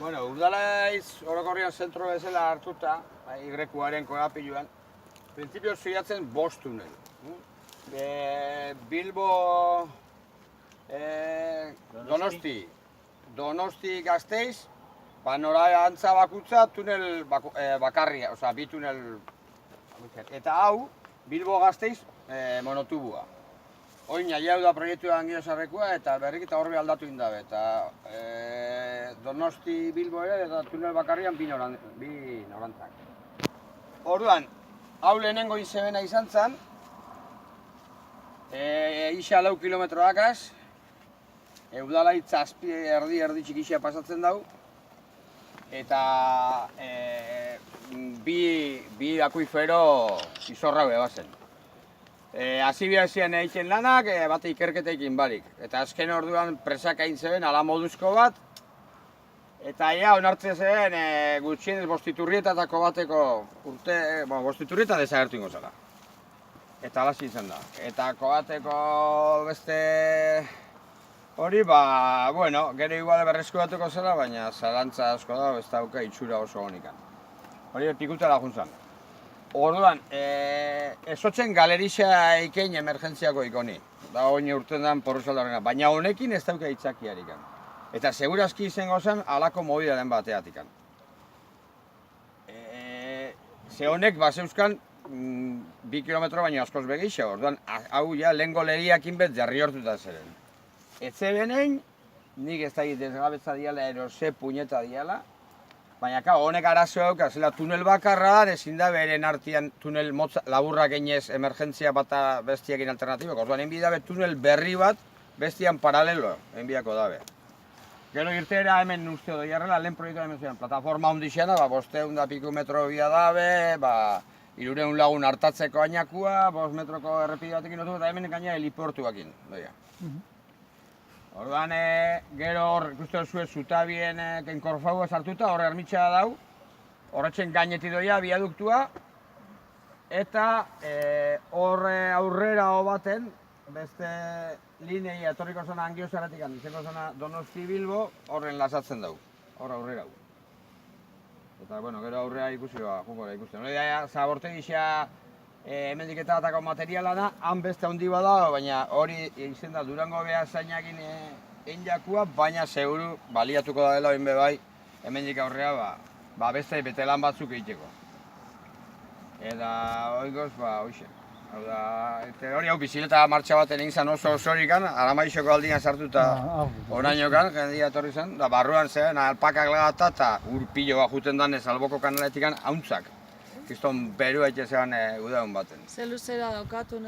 Bueno, Urdalaiz orokorrian zentro bezala hartuta, Y-aren korapiluan, printzipio zuiatzen 5 tunel. Bilbo, Donosti Gasteiz, norantza bakutza tunel bakarria, osea, 2 tunel. Eta hau, Bilbo Gasteiz monotubua. Oin nahi da proiektua Angiozarrekoa eta berriketa horbe aldatu indabe. Eta Donosti Bilbo ere eta tunel bakarrian 2 norantzak. Orduan, hau lehenengo izebena izan zen, isa 4 kilometroakaz, Udalaitz azpi erdi txikixia pasatzen dau, eta bi akuifero izorra bebazen. Hasi ziren egiten lanak, bate ikerketekin barik. Eta azken orduan presak egin zeben ala moduzko bat, eta onartzen zen gutxienez Bostiturrietatako bateko urte, Bostiturrieta desagertu ingo zela. Eta alasi izan da. Eta kobateko beste hori, gero igual berreskuratuko zela, baina zalantza asko da, ez dauka itxura oso honikan. Hori pikutela juntzan. Orduan, ezotzen galerixa ikein emergentziako ikoni. Da honi urten den porruzaldarena, baina honekin ez dauka itzakiarikan. Eta segurazki izango zen alako mobidaren bateatikan. Ze honek bazeuzkan 2 kilometro baina askoz begixa, orduan hau ja lehengo lehiakin bet jarri hortuta zeren. Etze benein, nik ez da desgabetza diala erose puñeta diala, baina honek arazo dauka, zela tunel bakarra da, ezin da beren artean tunel motz laburrak einez emergentzia bata bestiakin alternatibok. Orduan, enbi dabe tunel berri bat bestian paralelo, enbiako dabe. Gero irteera hemen uste doi arrela, lehen proiektua hemen zuen, plataforma ondixena, 500 piku metro bia dabe, 300 lagun hartatzeko ainakua, 5 metroko errepide batekin otu, eta hemen gaina heliportuakin. Orduan, gero hor, ikusten zuen zutabien kenkorfaua sartuta, hor ermitxa dau, horretzen gaineti doia, biaduktua, eta hor aurrera baten, beste linei etorriko zona Angiozarretik, izango zona Donosti Bilbo, horren lasatzen dau, hor aurrera hau. Eta, bueno, gero aurrera ikusi, jungora ikusten. Hori da, zabortegi xa hemendik eta atako materiala da, han beste handi bada, baina hori izen da Durango behazainakin einjakua, baina seguru baliatuko da dela oin bai, hemendik aurrea beste betelan batzuk egiteko. Eta oikoz, hoxe. Hori hau bizileta martxa baten egin zen oso osorikan, Aramaixoko aldian sartuta orainokan, jendia etorri zen, da barruan zen alpakak lagata eta urpilo juten danez alboko kanaletikan hauntzak. Kiston beru haite zean udaun baten. Ze luzera daukatu